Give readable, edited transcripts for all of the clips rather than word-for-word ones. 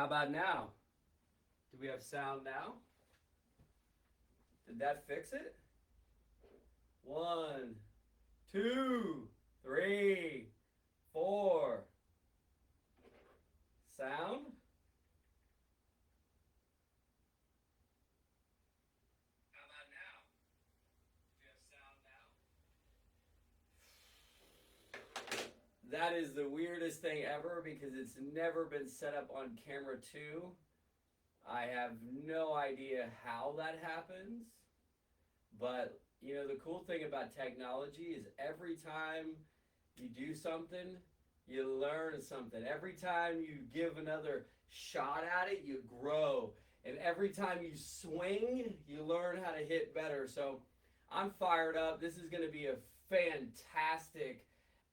How about now? Do we have sound now? Did that fix it? One, two, three, four. Sound? How about now? Do we have sound now? That is the weirdest thing ever because it's never been set up on camera 2. I have no idea how that happens, but you know, the cool thing about technology is every time you do something, you learn something. Every time you give another shot at it, you grow. And every time you swing, you learn how to hit better. So I'm fired up. This is going to be a fantastic,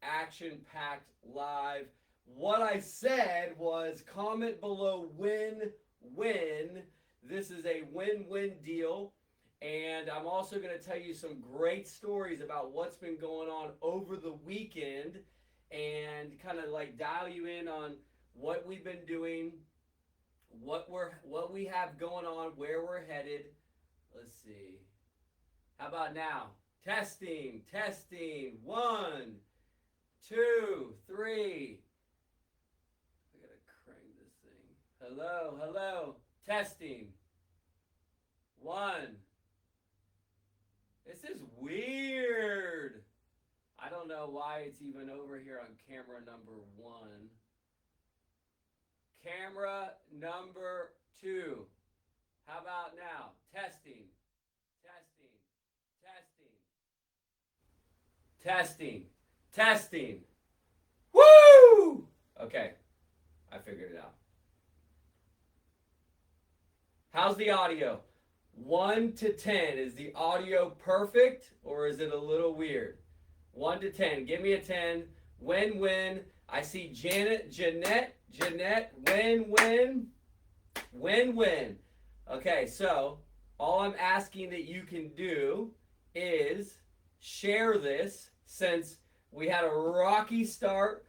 action-packed live. What I said was comment below win-win. This is a win-win deal. And I'm also going to tell you some great stories about what's been going on over the weekend and kind of like dial you in on what we've been doing, what we have going on, where we're headed. Let's see. How about now? Testing. 1, 2, 3. I got to crank this thing. Hello. Testing. 1. This is weird. I don't know why it's even over here on camera number 1. Camera number 2. How about now? Testing. Woo! Okay, I figured it out. How's the audio? 1 to 10. Is the audio perfect or is it a little weird? 1 to 10. Give me a 10. Win-win. I see Jeanette, win-win. Okay, so all I'm asking that you can do is share this since we had a rocky start.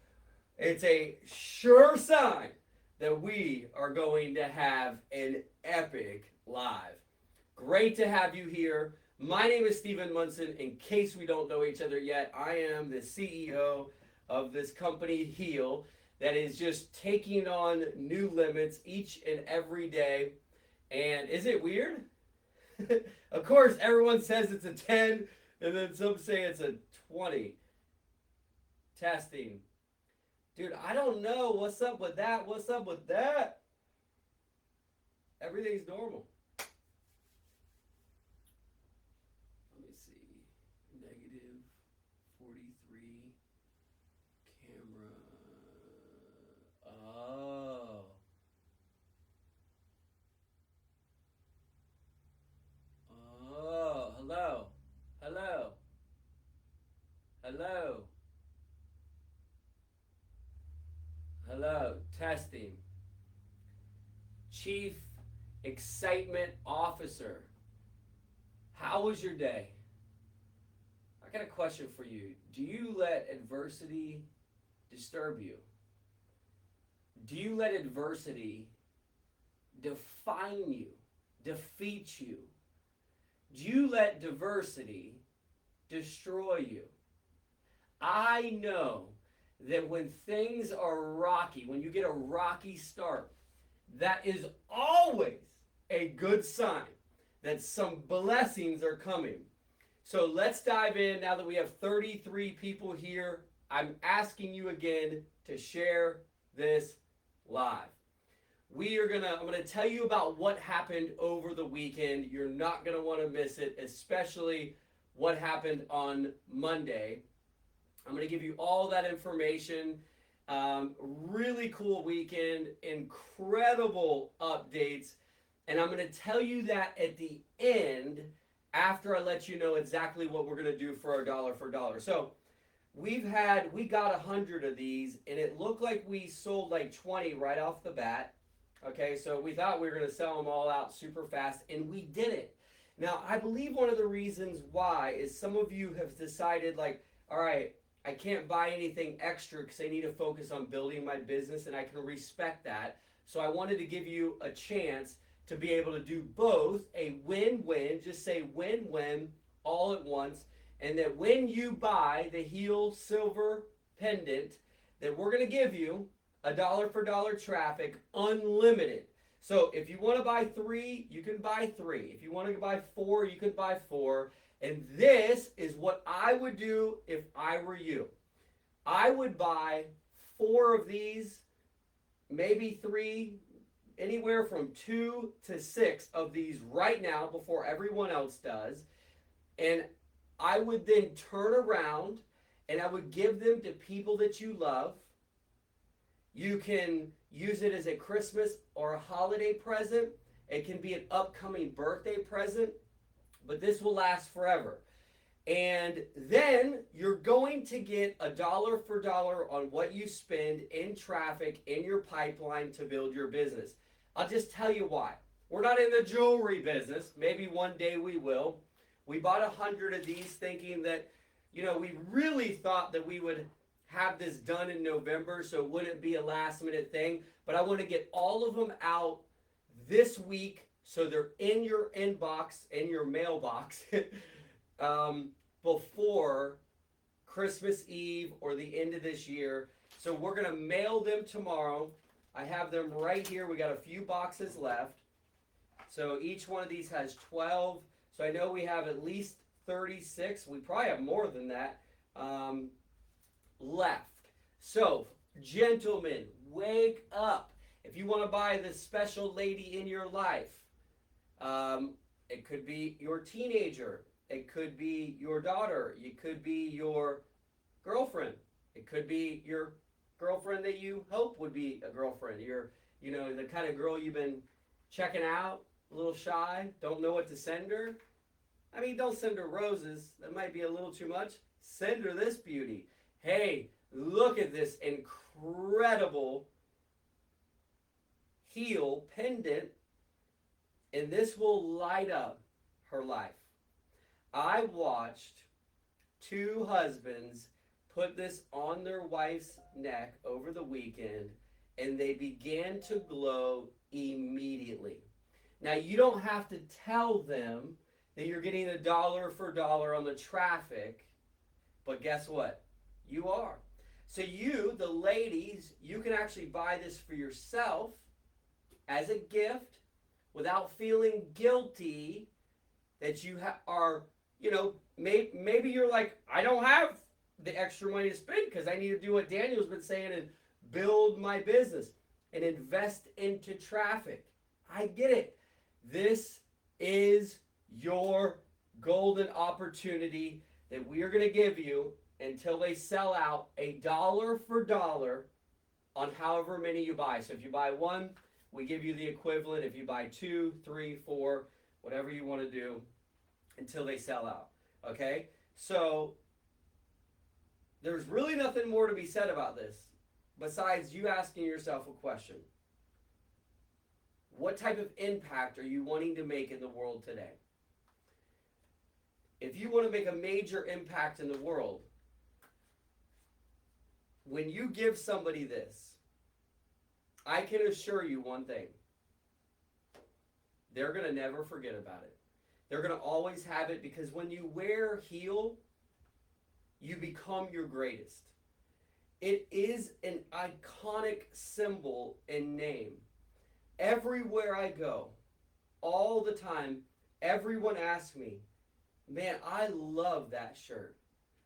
It's a sure sign that we are going to have an epic live. Great to have you here. My name is Stephen Munson. In case we don't know each other yet, I am the CEO of this company, Heal, that is just taking on new limits each and every day. And is it weird? Of course, everyone says it's a 10, and then some say it's a 20. Testing. Dude, I don't know. What's up with that? Everything's normal. Let me see. Negative 43. Camera. Oh. Oh. Hello. Testing. Chief Excitement Officer. How was your day? I got a question for you. Do you let adversity disturb you? Do you let adversity define you, defeat you? Do you let diversity destroy you? I know that when things are rocky, when you get a rocky start, that is always a good sign that some blessings are coming. So let's dive in. Now that we have 33 people here, I'm asking you again to share this live. I'm gonna tell you about what happened over the weekend. You're not gonna want to miss it, especially what happened on Monday. I'm gonna give you all that information. Really cool weekend, incredible updates, and I'm gonna tell you that at the end after I let you know exactly what we're gonna do for our dollar for dollar. So we got 100 of these, and it looked like we sold like 20 right off the bat. Okay, so we thought we were going to sell them all out super fast, and we didn't. Now, I believe one of the reasons why is some of you have decided, like, all right, I can't buy anything extra because I need to focus on building my business, and I can respect that. So I wanted to give you a chance to be able to do both, a win-win, just say win-win all at once, and that when you buy the Heal Silver Pendant, that we're going to give you a dollar for dollar traffic unlimited. So if you want to buy 3, you can buy 3. If you want to buy 4, you can buy 4. And this is what I would do if I were you. I would buy 4 of these, maybe 3, anywhere from 2 to 6 of these right now before everyone else does. And I would then turn around and I would give them to people that you love. You can use it as a Christmas or a holiday present. It can be an upcoming birthday present, but this will last forever. And then you're going to get a dollar for dollar on what you spend in traffic in your pipeline to build your business. I'll just tell you why. We're not in the jewelry business. Maybe one day we will. We bought 100 of these thinking that, we really thought that we would have this done in November, so it wouldn't be a last minute thing. But I want to get all of them out this week so they're in your inbox, in your mailbox, before Christmas Eve or the end of this year. So we're going to mail them tomorrow. I have them right here. We got a few boxes left. So each one of these has 12. So I know we have at least 36. We probably have more than that left. So, gentlemen, wake up. If you want to buy the special lady in your life, it could be your teenager. It could be your daughter. It could be your girlfriend. It could be your girlfriend that you hope would be a girlfriend. You're, the kind of girl you've been checking out, a little shy, don't know what to send her. I mean, don't send her roses. That might be a little too much. Send her this beauty. Hey, look at this incredible Heal pendant, and this will light up her life. I watched 2 husbands put this on their wife's neck over the weekend, and they began to glow immediately. Now, you don't have to tell them that you're getting a dollar for dollar on the traffic, but guess what? You are. So you, the ladies, you can actually buy this for yourself as a gift without feeling guilty that you are, maybe you're like, I don't have the extra money to spend because I need to do what Daniel's been saying and build my business and invest into traffic. I get it. This is your golden opportunity that we are going to give you until they sell out a dollar for dollar on however many you buy. So if you buy 1, we give you the equivalent. If you buy 2, 3, 4, whatever you want to do until they sell out. Okay? So there's really nothing more to be said about this besides you asking yourself a question. What type of impact are you wanting to make in the world today? If you want to make a major impact in the world, when you give somebody this, I can assure you one thing. They're going to never forget about it. They're going to always have it because when you wear Heal, you become your greatest. It is an iconic symbol and name. Everywhere I go, all the time, everyone asks me, man, I love that shirt.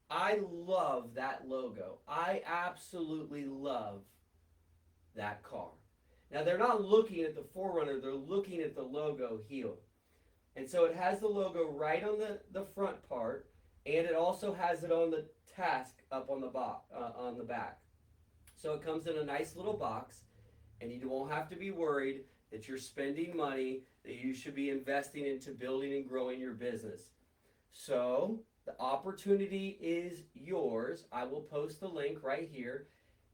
I love that logo. I absolutely love that car. Now, they're not looking at the 4Runner. They're looking at the logo Heal. And so it has the logo right on the front part, and it also has it on the task up on the back. So it comes in a nice little box, and you won't have to be worried that you're spending money that you should be investing into building and growing your business. So the opportunity is yours. I will post the link right here,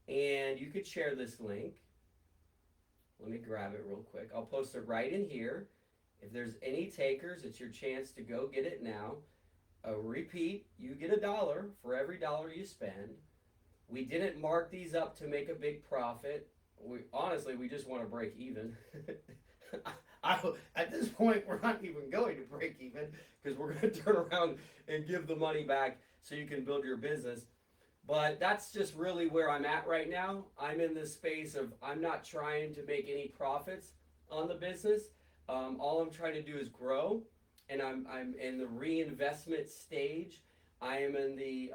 and you could share this link. Let me grab it real quick. I'll post it right in here. If there's any takers, it's your chance to go get it now. Repeat, you get $1 for every dollar you spend. We didn't mark these up to make a big profit we just want to break even. At this point, we're not even going to break even because we're going to turn around and give the money back so you can build your business. But that's just really where I'm at right now. I'm in this space of I'm not trying to make any profits on the business. All I'm trying to do is grow, and I'm in the reinvestment stage. I am in the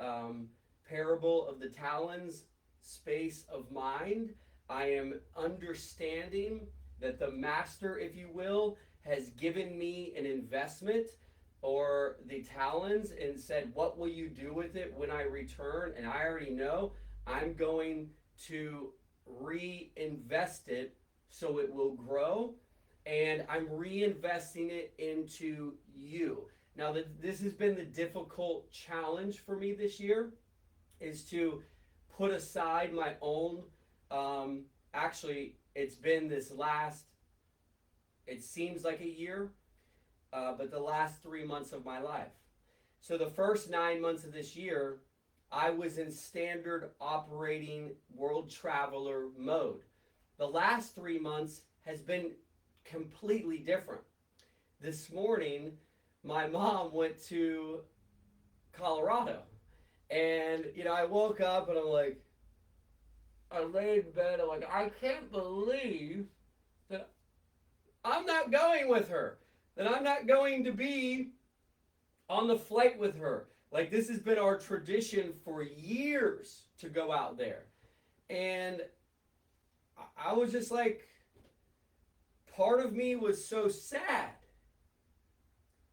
parable of the talons space of mind. I am understanding that the master, if you will, has given me an investment or the talons and said, what will you do with it when I return? And I already know I'm going to reinvest it so it will grow, and I'm reinvesting it into you. Now, this has been the difficult challenge for me this year, is to put aside my own, actually, it's been it seems like a year, but the last 3 months of my life. So the first 9 months of this year, I was in standard operating world traveler mode. The last 3 months has been completely different. This morning, my mom went to Colorado, and I woke up and I'm like, I laid in bed, I'm like, I can't believe that I'm not going with her, that I'm not going to be on the flight with her. Like, this has been our tradition for years to go out there. And I was just like, part of me was so sad.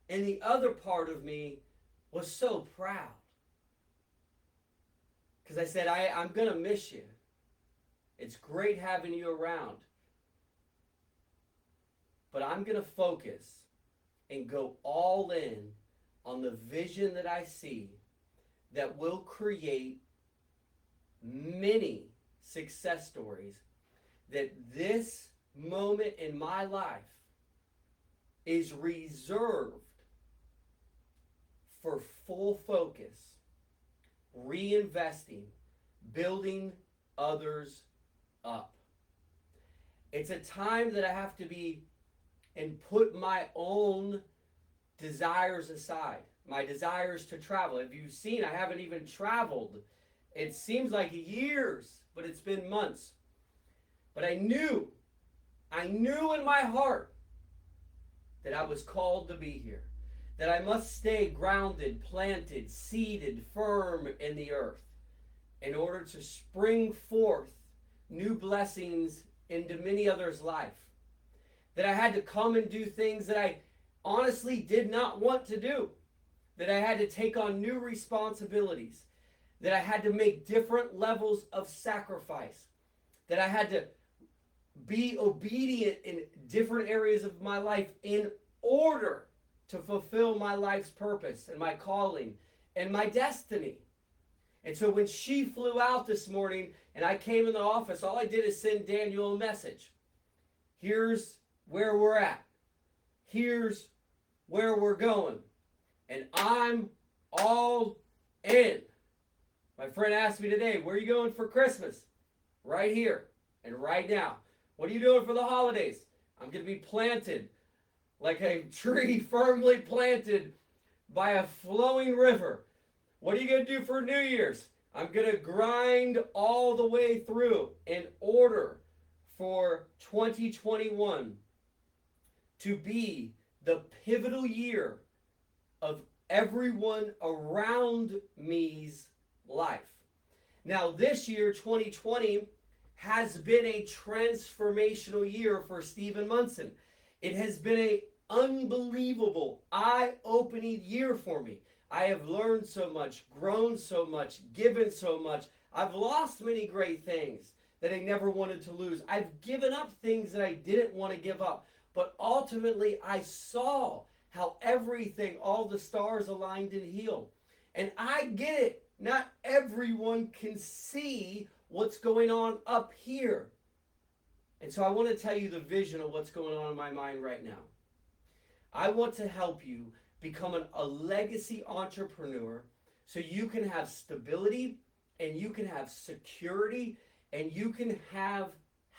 And the other part of me was so proud. Because I said, I'm going to miss you. It's great having you around. But I'm going to focus and go all in on the vision that I see that will create many success stories, that this moment in my life is reserved for full focus, reinvesting, building others up. It's a time that I have to be and put my own desires aside, my desires to travel. If you've seen, I haven't even traveled. It seems like years, but it's been months. But I knew in my heart that I was called to be here, that I must stay grounded, planted, seated, firm in the earth in order to spring forth new blessings into many others' life. That I had to come and do things that I honestly did not want to do. That I had to take on new responsibilities. That I had to make different levels of sacrifice. That I had to be obedient in different areas of my life in order to fulfill my life's purpose and my calling and my destiny. And so when she flew out this morning and I came in the office, all I did is send Daniel a message. Here's where we're at. Here's where we're going. And I'm all in. My friend asked me today, where are you going for Christmas? Right here and right now. What are you doing for the holidays? I'm going to be planted like a tree firmly planted by a flowing river. What are you going to do for New Year's? I'm going to grind all the way through in order for 2021 to be the pivotal year of everyone around me's life. Now, this year, 2020, has been a transformational year for Stephen Munson. It has been an unbelievable, eye-opening year for me. I have learned so much, grown so much, given so much. I've lost many great things that I never wanted to lose. I've given up things that I didn't want to give up. But ultimately, I saw how everything, all the stars aligned in Heal. And I get it. Not everyone can see what's going on up here. And so I want to tell you the vision of what's going on in my mind right now. I want to help you become a legacy entrepreneur so you can have stability and you can have security and you can have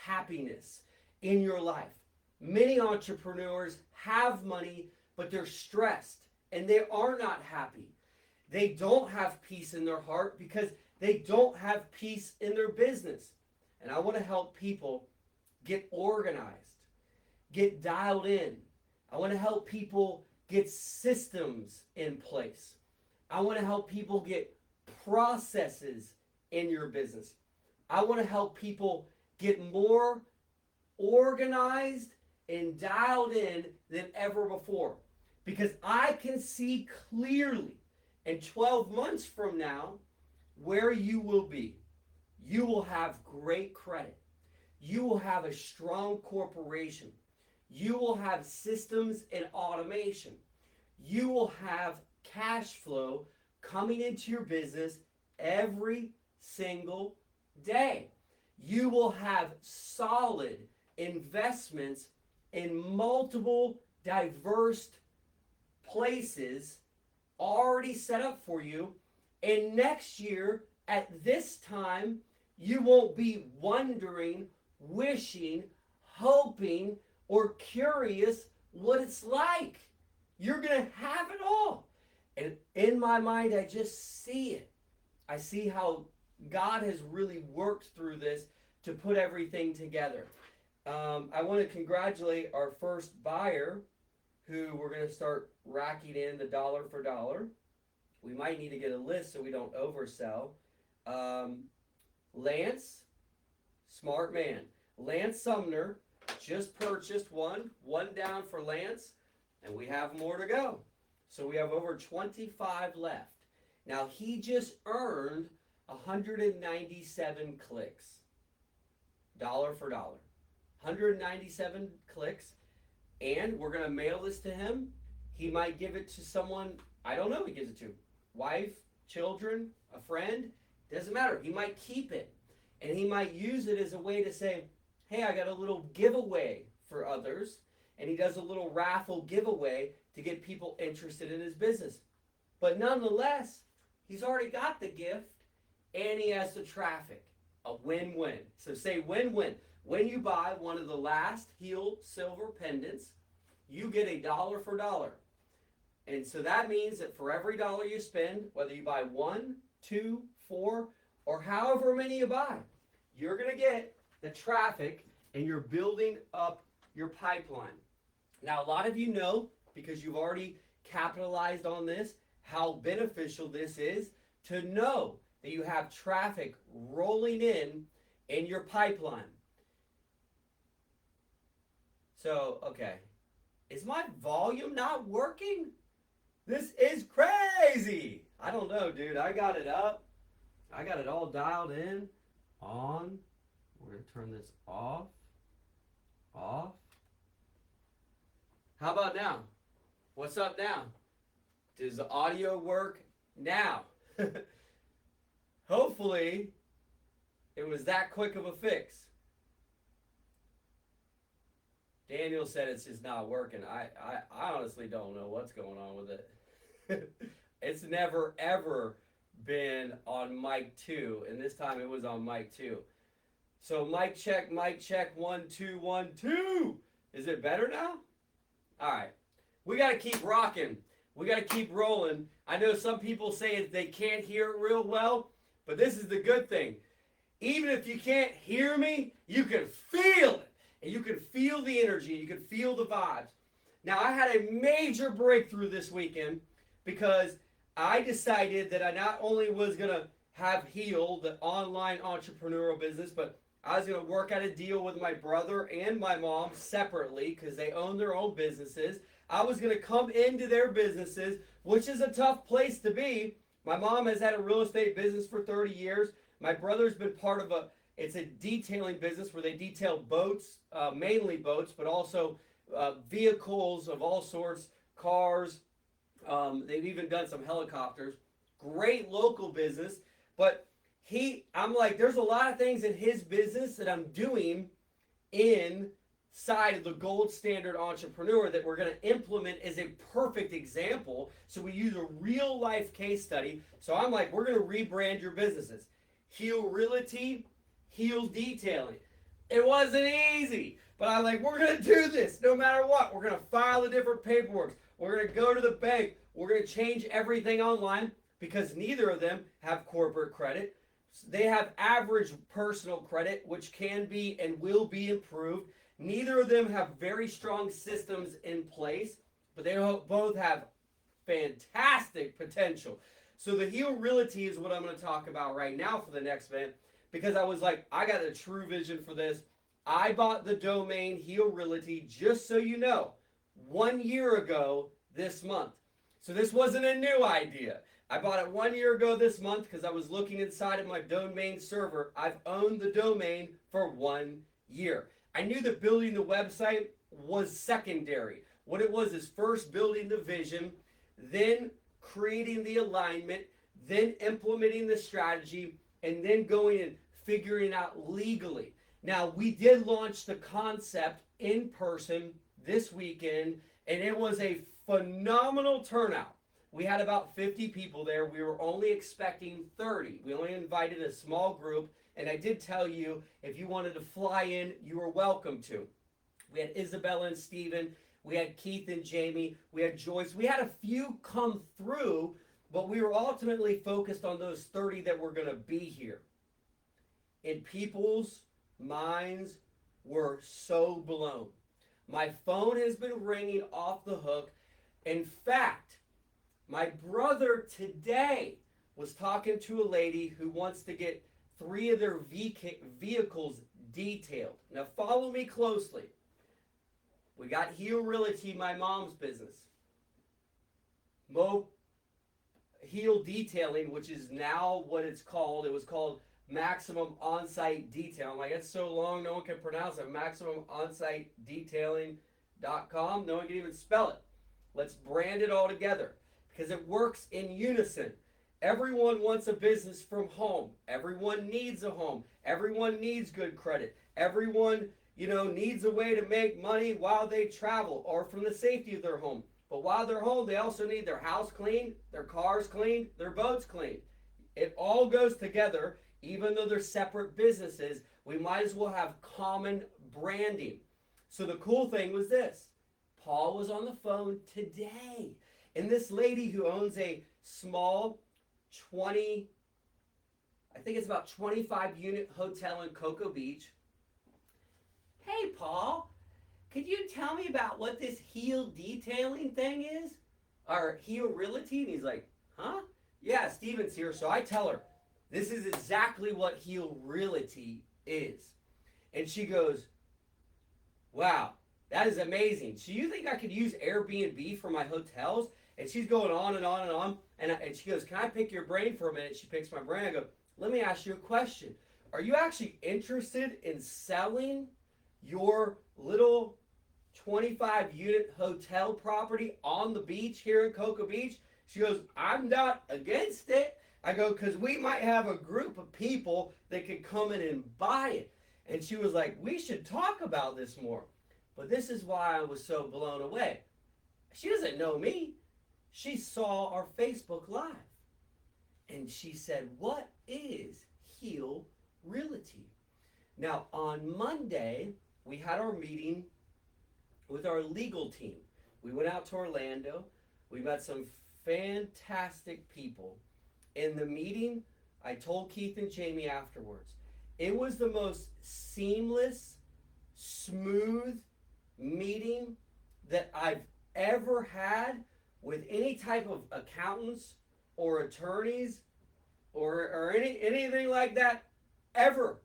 happiness in your life. Many entrepreneurs have money, but they're stressed and they are not happy. They don't have peace in their heart because they don't have peace in their business. And I want to help people get organized, get dialed in. I want to help people get systems in place. I want to help people get processes in your business. I want to help people get more organized and dialed in than ever before. Because I can see clearly in 12 months from now where you will be. You will have great credit. You will have a strong corporation. You will have systems and automation. You will have cash flow coming into your business every single day. You will have solid investments in multiple diverse places already set up for you. And next year, at this time, you won't be wondering, wishing, hoping, or curious what it's like. You're going to have it all. And in my mind, I just see it. I see how God has really worked through this to put everything together. I want to congratulate our first buyer who we're going to start racking in the dollar for dollar. We might need to get a list so we don't oversell. Lance, smart man. Lance Sumner just purchased one down for Lance, and we have more to go. So we have over 25 left. Now he just earned 197 clicks. Dollar for dollar. 197 clicks. And we're going to mail this to him. He might give it to someone, I don't know who he gives it to. Wife, children, a friend. Doesn't matter. He might keep it. And he might use it as a way to say, hey, I got a little giveaway for others. And he does a little raffle giveaway to get people interested in his business. But nonetheless, he's already got the gift and he has the traffic. A win-win. So say win-win. When you buy one of the last Heal Silver Pendants, you get a dollar for dollar. And so that means that for every dollar you spend, whether you buy 1, 2, 4, or however many you buy, you're going to get the traffic and you're building up your pipeline. Now, a lot of you know, because you've already capitalized on this, how beneficial this is to know that you have traffic rolling in your pipeline. So, okay, is my volume not working? This is crazy. I don't know, dude. I got it up. I got it all dialed in. On. We're going to turn this off. Off. How about now? What's up now? Does the audio work now? Hopefully, it was that quick of a fix. Daniel said it's just not working. I honestly don't know what's going on with it. It's never, ever been on mic 2, and this time it was on mic 2. So mic check, 1, 2, 1, 2. Is it better now? All right. We got to keep rocking. We got to keep rolling. I know some people say they can't hear it real well, but this is the good thing. Even if you can't hear me, you can feel it. And you can feel the energy. You can feel the vibes. Now, I had a major breakthrough this weekend because I decided that I not only was going to have Heal, the online entrepreneurial business, but I was going to work out a deal with my brother and my mom separately because they own their own businesses. I was going to come into their businesses, which is a tough place to be. My mom has had a real estate business for 30 years. My brother's been part of it's a detailing business where they detail boats, mainly boats, but also vehicles of all sorts, cars. They've even done some helicopters. Great local business. But I'm like, there's a lot of things in his business that I'm doing inside of the gold standard entrepreneur that we're going to implement as a perfect example. So we use a real life case study. So I'm like, we're going to rebrand your businesses. Heal Realty, Heal Detailing. It wasn't easy. But I'm like, we're going to do this no matter what. We're going to file the different paperwork. We're going to go to the bank. We're going to change everything online because neither of them have corporate credit. They have average personal credit, which can be and will be improved. Neither of them have very strong systems in place, but they both have fantastic potential. So the Heal Realty is what I'm going to talk about right now for the next minute, because I was like, I got a true vision for this. I bought the domain Heal Realty, just so you know, 1 year ago this month. So this wasn't a new idea. I bought it 1 year ago this month because I was looking inside of my domain server. I've owned the domain for 1 year. I knew that building the website was secondary. What it was is first building the vision, then creating the alignment, then implementing the strategy, and then going and figuring out legally. Now, we did launch the concept in person this weekend, and it was a phenomenal turnout. We had about 50 people there. We were only expecting 30. We only invited a small group, and I did tell you if you wanted to fly in, you were welcome to. We had Isabella and Steven. We had Keith and Jamie. We had Joyce. We had a few come through, but we were ultimately focused on those 30 that were going to be here. And people's minds were so blown. My phone has been ringing off the hook. In fact, my brother today was talking to a lady who wants to get 3 of their vehicles detailed. Now follow me closely. We got Heal Realty, my mom's business. Heal Detailing, which is now what it's called. It was called Maximum On-Site Detail. I'm like, it's so long, no one can pronounce it. MaximumOnSiteDetailing.com. No one can even spell it. Let's brand it all together because it works in unison. Everyone wants a business from home. Everyone needs a home. Everyone needs good credit. Everyone, needs a way to make money while they travel or from the safety of their home. But while they're home, they also need their house cleaned, their cars cleaned, their boats cleaned. It all goes together. Even though they're separate businesses, we might as well have common branding. So the cool thing was this. Paul was on the phone today. And this lady who owns a small 25 unit hotel in Cocoa Beach. Hey, Paul, could you tell me about what this Heal Detailing thing is? Or Heal Realty? And he's like, huh? Yeah, Steven's here. So I tell her, this is exactly what Heal Realty is. And she goes, wow, that is amazing. So you think I could use Airbnb for my hotels? And she's going on and on and on. And she goes, can I pick your brain for a minute? She picks my brain. I go, let me ask you a question. Are you actually interested in selling your little 25 unit hotel property on the beach here in Cocoa Beach? She goes, I'm not against it. I go, because we might have a group of people that could come in and buy it. And she was like, we should talk about this more. But this is why I was so blown away. She doesn't know me. She saw our Facebook Live. And she said, what is Heal Realty? Now, on Monday, we had our meeting with our legal team. We went out to Orlando. We met some fantastic people. In the meeting, I told Keith and Jamie afterwards, it was the most seamless, smooth meeting that I've ever had with any type of accountants or attorneys or anything like that ever.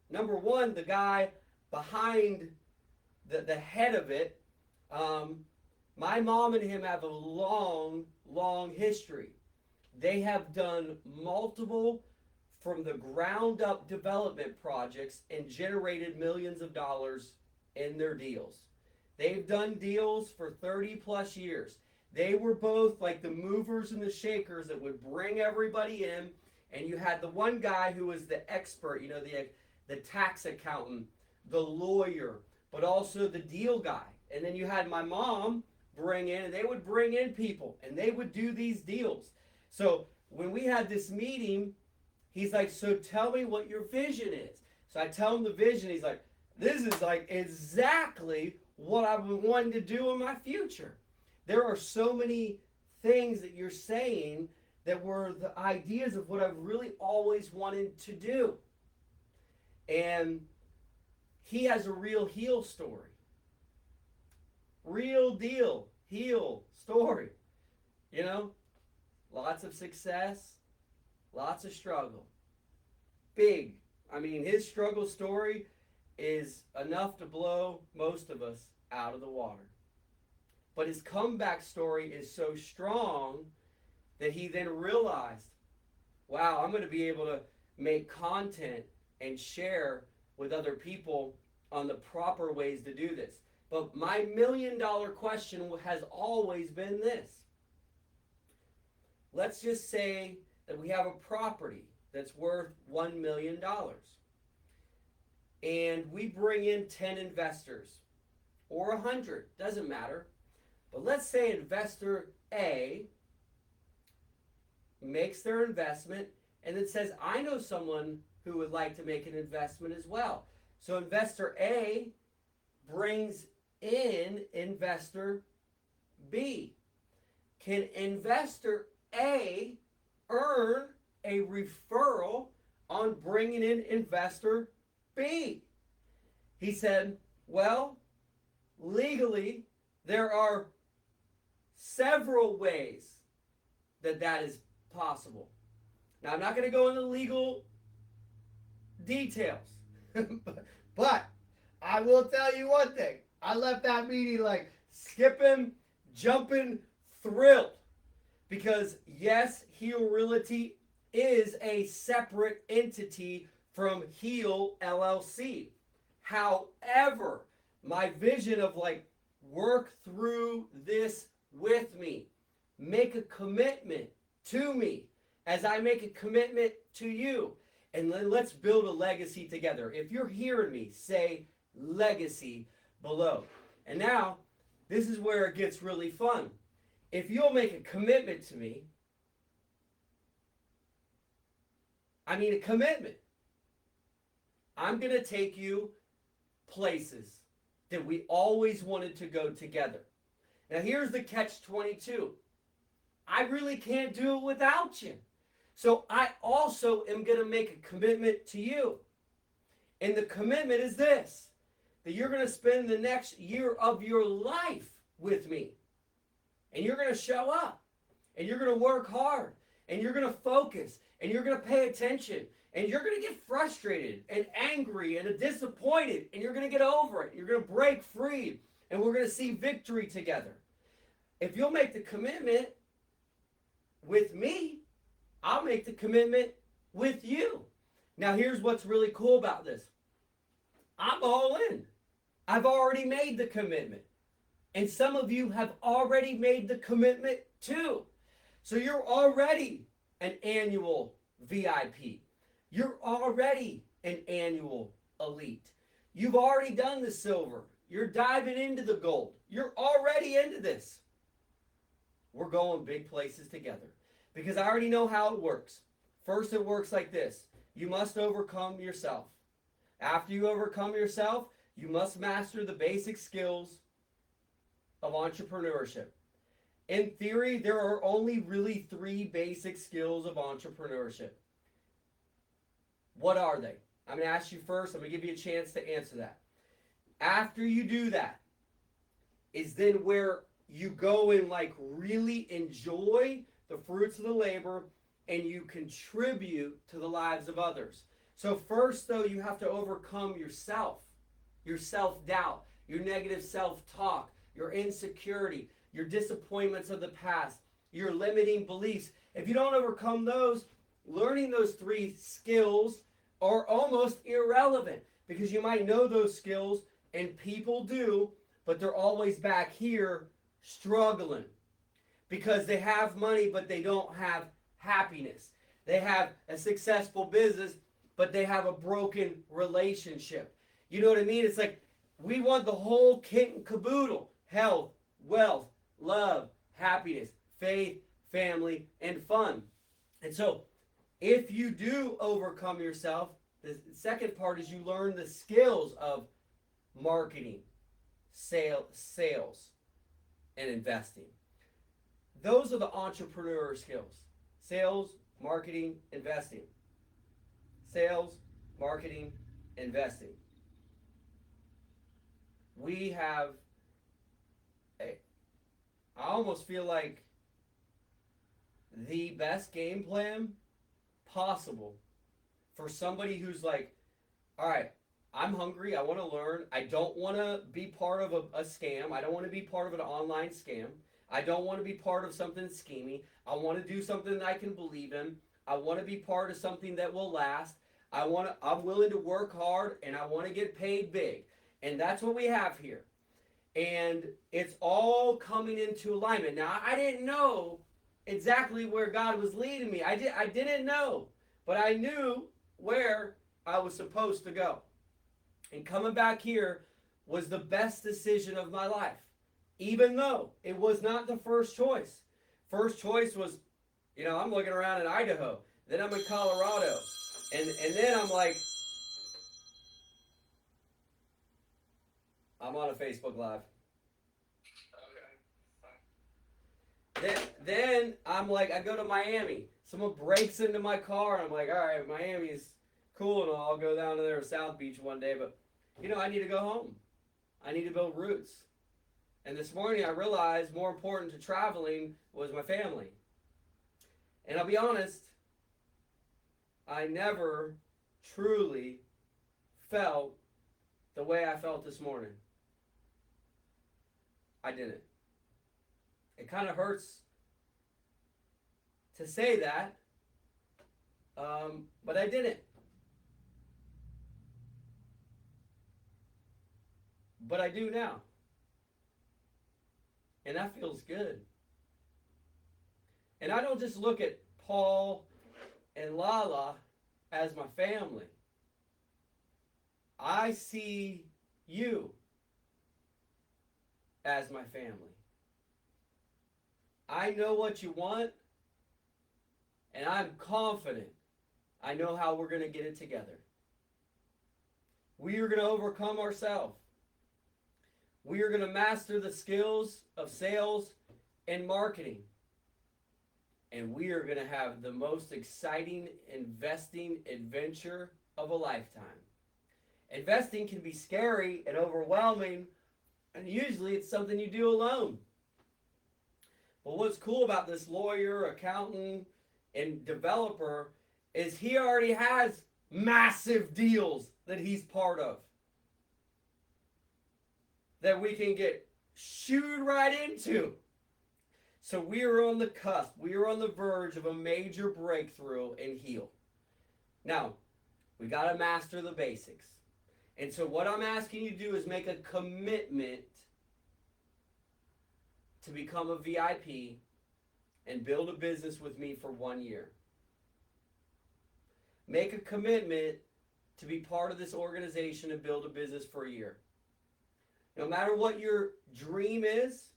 Number one, the guy behind the head of it, my mom and him have a long history. They have done multiple from the ground up development projects and generated millions of dollars in their deals. They've done deals for 30 plus years. They were both like the movers and the shakers that would bring everybody in. And you had the one guy who was the expert, the tax accountant, the lawyer, but also the deal guy. And then you had my mom bring in, and they would bring in people, and they would do these deals. So when we had this meeting, he's like, so tell me what your vision is. So I tell him the vision. He's like, This is like exactly what I've been wanting to do in my future. There are so many things that you're saying that were the ideas of what I've really always wanted to do. And he has a real heal story. Real deal, heal story. You know, lots of success, lots of struggle. Big. I mean, his struggle story is enough to blow most of us out of the water. But his comeback story is so strong that he then realized, wow, I'm going to be able to make content and share with other people on the proper ways to do this. But my $1 million question has always been this. Let's just say that we have a property that's worth $1 million. And we bring in 10 investors or 100, doesn't matter. But let's say investor A makes their investment and then says, I know someone who would like to make an investment as well. So investor A brings in investor B. Can investor A earn a referral on bringing in investor B? He said, well, legally, there are several ways that that is possible. Now, I'm not going to go into legal details, but I will tell you one thing. I left that meeting like skipping, jumping, thrilled. Because yes, Heal Realty is a separate entity from Heal LLC. However, my vision of like work through this with me, make a commitment to me as I make a commitment to you, and then let's build a legacy together. If you're hearing me, say legacy below. And now, this is where it gets really fun. If you'll make a commitment to me, I mean a commitment, I'm going to take you places that we always wanted to go together. Now here's the catch-22. I really can't do it without you. So I also am going to make a commitment to you. And the commitment is this, that you're going to spend the next year of your life with me. And you're going to show up. And you're going to work hard. And you're going to focus. And you're going to pay attention. And you're going to get frustrated and angry and disappointed. And you're going to get over it. You're going to break free. And we're going to see victory together. If you'll make the commitment with me, I'll make the commitment with you. Now here's what's really cool about this. I'm all in. I've already made the commitment. And some of you have already made the commitment too. So you're already an annual VIP. You're already an annual elite. You've already done the silver. You're diving into the gold. You're already into this. We're going big places together. Because I already know how it works. First, it works like this. You must overcome yourself. After you overcome yourself, you must master the basic skills of entrepreneurship. In theory, there are only really 3 basic skills of entrepreneurship. What are they? I'm going to ask you first. I'm going to give you a chance to answer that. After you do that, is then where you go and like really enjoy the fruits of the labor and you contribute to the lives of others. So first, though, you have to overcome yourself, your self-doubt, your negative self-talk, your insecurity, your disappointments of the past, your limiting beliefs. If you don't overcome those, learning those 3 skills are almost irrelevant because you might know those skills and people do, but they're always back here struggling because they have money, but they don't have happiness. They have a successful business, but they have a broken relationship. You know what I mean? It's like we want the whole kit and caboodle: health, wealth, love, happiness, faith, family, and fun. And so if you do overcome yourself, the second part is you learn the skills of marketing, sales, and investing. Those are the entrepreneur skills. Sales, marketing, investing. Sales, marketing, investing. We have I almost feel like the best game plan possible for somebody who's like, all right, I'm hungry, I want to learn, I don't want to be part of a scam, I don't want to be part of an online scam, I don't want to be part of something schemy, I want to do something that I can believe in, I want to be part of something that will last, I'm willing to work hard, and I want to get paid big. And that's what we have here. And it's all coming into alignment. Now, I didn't know exactly where God was leading me. I didn't know, but I knew where I was supposed to go. And coming back here was the best decision of my life, even though it was not the first choice. First choice was, I'm looking around in Idaho. Then I'm in Colorado. And then I'm like, I'm on a Facebook Live. Then I'm like, I go to Miami. Someone breaks into my car, and I'm like, all right, Miami's cool and all. I'll go down to there South Beach one day, but I need to go home. I need to build roots. And this morning I realized more important to traveling was my family. And I'll be honest, I never truly felt the way I felt this morning. I didn't. It kind of hurts to say that, but I didn't. But I do now. And that feels good. And I don't just look at Paul and Lala as my family. I see you as my family. I know what you want, and I'm confident I know how we're going to get it together. We are going to overcome ourselves. We are going to master the skills of sales and marketing. And we are going to have the most exciting investing adventure of a lifetime. Investing can be scary and overwhelming, and usually it's something you do alone. But what's cool about this lawyer, accountant, and developer is he already has massive deals that he's part of that we can get shooed right into. So we are on the cusp. We are on the verge of a major breakthrough in Heal. Now, we got to master the basics. And so what I'm asking you to do is make a commitment to become a VIP and build a business with me for 1 year. Make a commitment to be part of this organization and build a business for a year. No matter what your dream is,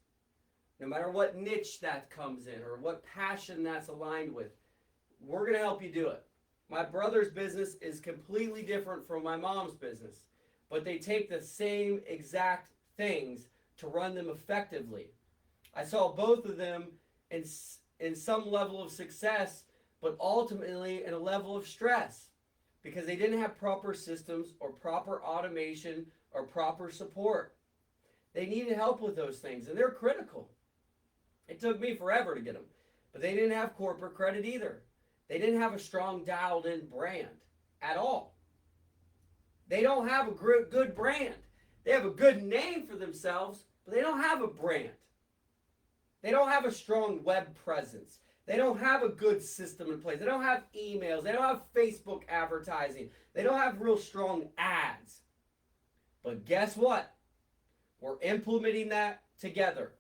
no matter what niche that comes in or what passion that's aligned with, we're going to help you do it. My brother's business is completely different from my mom's business, but they take the same exact things to run them effectively. I saw both of them in some level of success, but ultimately in a level of stress because they didn't have proper systems or proper automation or proper support. They needed help with those things, and they're critical. It took me forever to get them, but they didn't have corporate credit either. They didn't have a strong dialed-in brand at all. They don't have a good brand. They have a good name for themselves, but they don't have a brand. They don't have a strong web presence. They don't have a good system in place. They don't have emails. They don't have Facebook advertising. They don't have real strong ads. But guess what? We're implementing that together.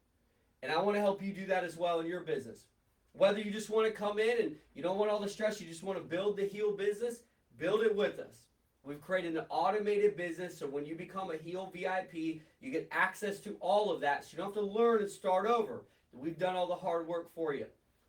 And I want to help you do that as well in your business. Whether you just want to come in and you don't want all the stress, you just want to build the Heal business, build it with us. We've created an automated business, so when you become a Heal VIP, you get access to all of that, so you don't have to learn and start over. We've done all the hard work for you.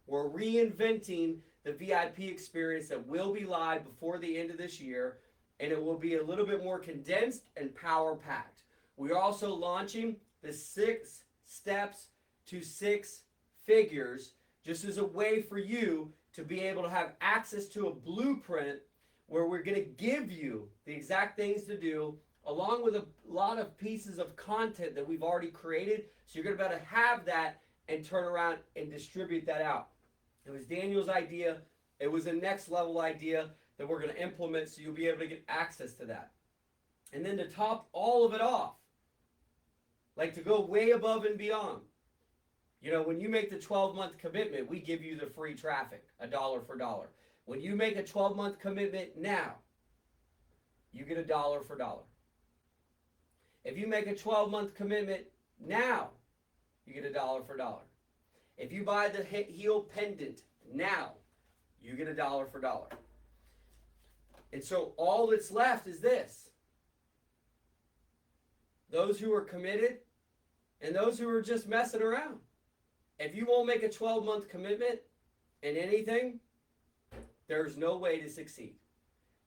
We're reinventing the VIP experience that will be live before the end of this year, and it will be a little bit more condensed and power-packed. We are also launching the 6 steps to 6 figures, just as a way for you to be able to have access to a blueprint where we're going to give you the exact things to do, along with a lot of pieces of content that we've already created. So you're going to be able to have that and turn around and distribute that out. It was Daniel's idea. It was a next level idea that we're going to implement, so you'll be able to get access to that. And then to top all of it off, like to go way above and beyond, you know, when you make the 12-month commitment, we give you the free traffic, $1 for $1. When you make a 12-month commitment now, you get $1 for $1. If you make a 12-month commitment now, you get $1 for $1. If you buy the Heal pendant now, you get $1 for $1. And so all that's left is this. Those who are committed and those who are just messing around. If you won't make a 12-month commitment in anything, there's no way to succeed.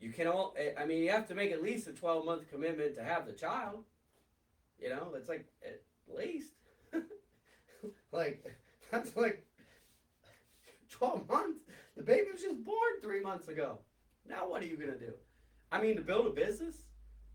You you have to make at least a 12-month commitment to have the child. You know, it's like, at least. That's like 12 months. The baby was just born 3 months ago. Now what are you going to do? I mean, to build a business,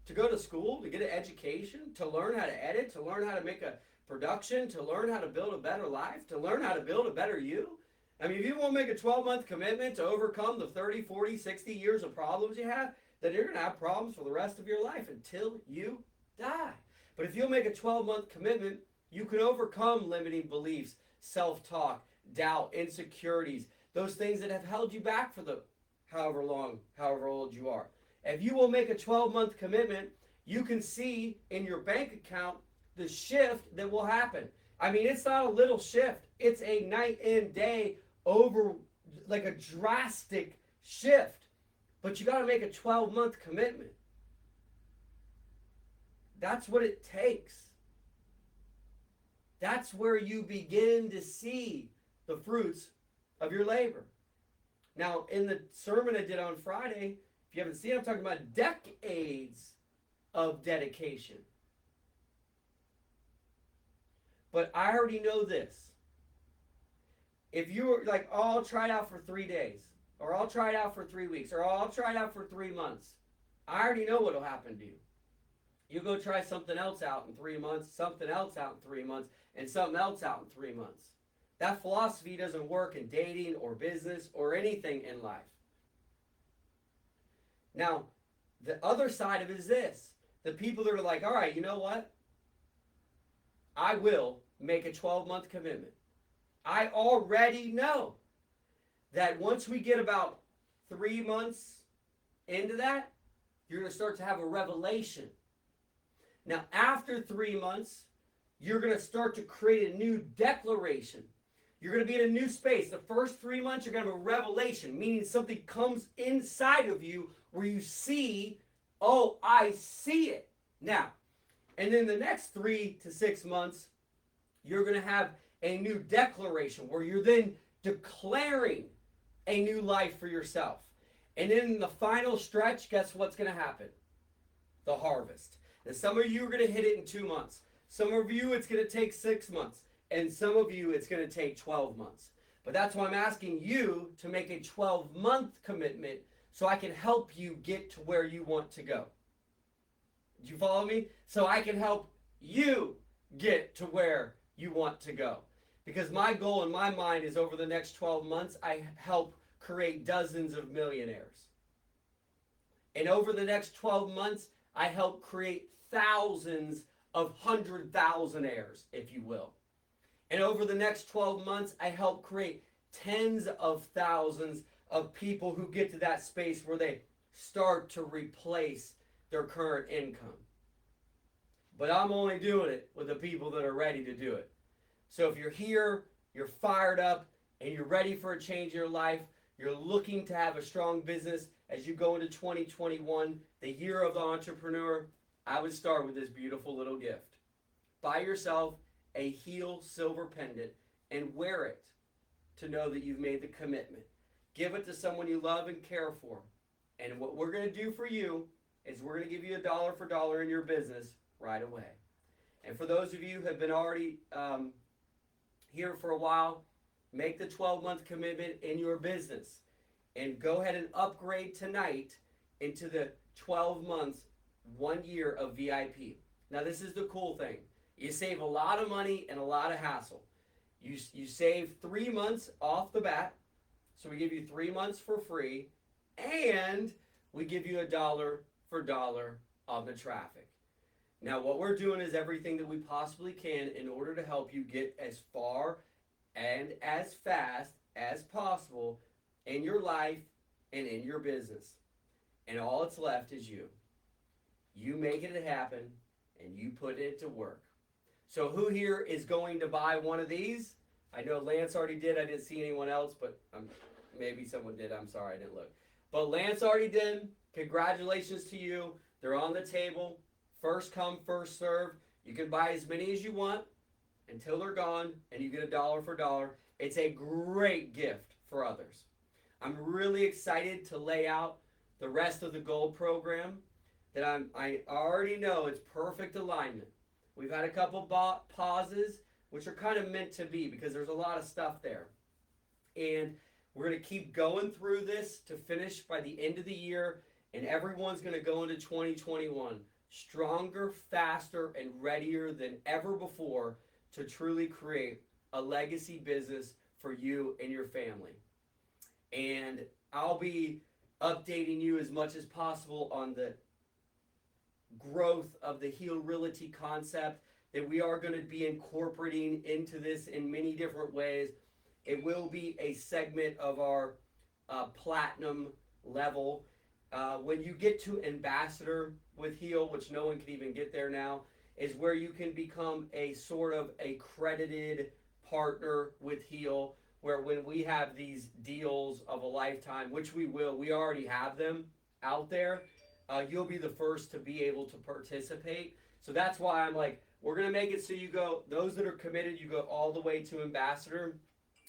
to go to school, to get an education, to learn how to edit, to learn how to make a production, to learn how to build a better life, to learn how to build a better you. I mean, if you won't make a 12-month commitment to overcome the 30, 40, 60 years of problems you have, then you're going to have problems for the rest of your life until you die. But if you'll make a 12-month commitment, you can overcome limiting beliefs, self-talk, doubt, insecurities, those things that have held you back for the however old you are. If you will make a 12-month commitment, you can see in your bank account the shift that will happen. I mean, it's not a little shift. It's a night and day over, like a drastic shift. But you got to make a 12-month commitment. That's what it takes. That's where you begin to see the fruits of your labor. Now, in the sermon I did on Friday, if you haven't seen it, I'm talking about decades of dedication. But I already know this. If you were like, oh, I'll try it out for 3 days, or I'll try it out for 3 weeks, or I'll try it out for 3 months, I already know what will happen to you. You go try something else out in 3 months, something else out in 3 months, and something else out in 3 months. That philosophy doesn't work in dating or business or anything in life. Now, the other side of it is this. The people that are like, all right, you know what? I will make a 12-month commitment. I already know that once we get about 3 months into that, you're going to start to have a revelation. Now, after 3 months, you're going to start to create a new declaration. You're going to be in a new space. The first 3 months, you're going to have a revelation, meaning something comes inside of you where you see, oh, I see it now. And then the next 3 to 6 months, you're going to have a new declaration where you're then declaring a new life for yourself. And then in the final stretch, guess what's going to happen? The harvest. And some of you are going to hit it in 2 months. Some of you, it's going to take 6 months. And some of you, it's going to take 12 months. But that's why I'm asking you to make a 12-month commitment so I can help you get to where you want to go. Do you follow me? So I can help you get to where you want to go. Because my goal in my mind is over the next 12 months, I help create dozens of millionaires. And over the next 12 months, I help create thousands of 100,000-aires, if you will. And over the next 12 months, I help create tens of thousands of people who get to that space where they start to replace their current income. But I'm only doing it with the people that are ready to do it. So if you're here, you're fired up, and you're ready for a change in your life, you're looking to have a strong business as you go into 2021, the year of the entrepreneur, I would start with this beautiful little gift. Buy yourself a Heal Silver Pendant and wear it to know that you've made the commitment. Give it to someone you love and care for. And what we're going to do for you is we're going to give you $1 for $1 in your business right away. And for those of you who have been already here for a while, make the 12-month commitment in your business and go ahead and upgrade tonight into the 12 months, 1 year of VIP. Now, this is the cool thing. You save a lot of money and a lot of hassle. You save 3 months off the bat, so we give you 3 months for free, and we give you $1 for $1 on the traffic. Now, what we're doing is everything that we possibly can in order to help you get as far and as fast as possible in your life and in your business. And all that's left is you. You making it happen, and you put it to work. So who here is going to buy one of these? I know Lance already did. I didn't see anyone else, but maybe someone did. I'm sorry, I didn't look. But Lance already did. Congratulations to you. They're on the table. First come, first serve. You can buy as many as you want until they're gone, and you get $1 for $1. It's a great gift for others. I'm really excited to lay out the rest of the gold program that I already know it's perfect alignment. We've had a couple pauses, which are kind of meant to be because there's a lot of stuff there. And we're going to keep going through this to finish by the end of the year, and everyone's going to go into 2021 stronger, faster, and readier than ever before to truly create a legacy business for you and your family. And I'll be updating you as much as possible on the growth of the Heal Realty concept that we are going to be incorporating into this in many different ways. It will be a segment of our platinum level. When you get to ambassador with Heal, which no one can even get there now, is where you can become a sort of accredited partner with Heal, where when we have these deals of a lifetime, which we will, we already have them out there, you'll be the first to be able to participate. So that's why I'm like, we're going to make it so you go, those that are committed, you go all the way to ambassador.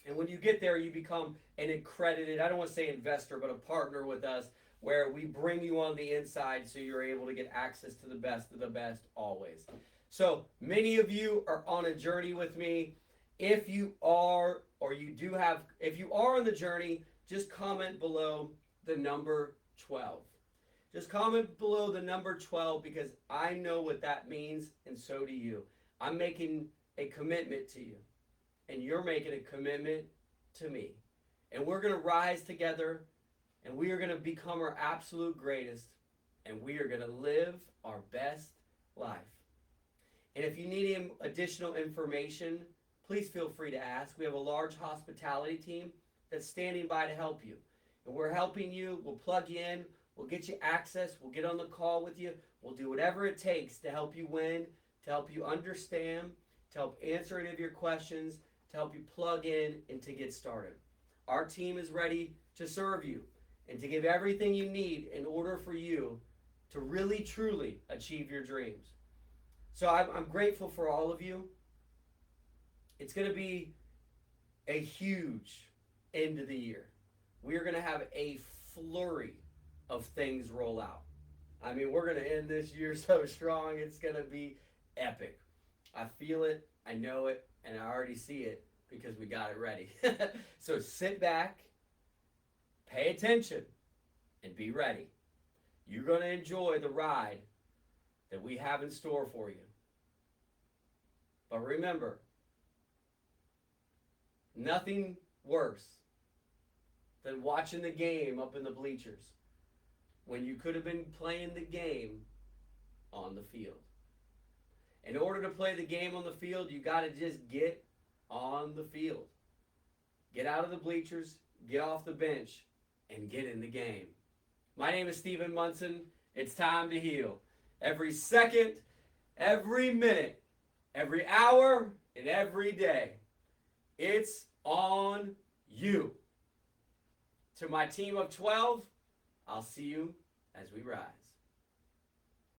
And when you get there, you become an accredited, I don't want to say investor, but a partner with us, where we bring you on the inside so you're able to get access to the best of the best always. So many of you are on a journey with me. If you are, or you do have, if you are on the journey, just comment below the number 12. Just comment below the number 12 because I know what that means, and so do you. I'm making a commitment to you, and you're making a commitment to me. And we're going to rise together, and we are going to become our absolute greatest, and we are going to live our best life. And if you need any additional information, please feel free to ask. We have a large hospitality team that's standing by to help you. And we're helping you. We'll plug you in. We'll get you access. We'll get on the call with you. We'll do whatever it takes to help you win, to help you understand, to help answer any of your questions, to help you plug in and to get started. Our team is ready to serve you and to give everything you need in order for you to really, truly achieve your dreams. So I'm grateful for all of you. It's going to be a huge end of the year. We are going to have a flurry of things roll out. I mean, we're going to end this year so strong, it's going to be epic. I feel it, I know it, and I already see it because we got it ready. So sit back, pay attention, and be ready. You're going to enjoy the ride that we have in store for you. But remember, nothing worse than watching the game up in the bleachers when you could have been playing the game on the field. In order to play the game on the field, you got to just get on the field. Get out of the bleachers, get off the bench, and get in the game. My name is Stephen Munson. It's time to heal. Every second, every minute, every hour, and every day. It's on you. To my team of 12, I'll see you as we rise.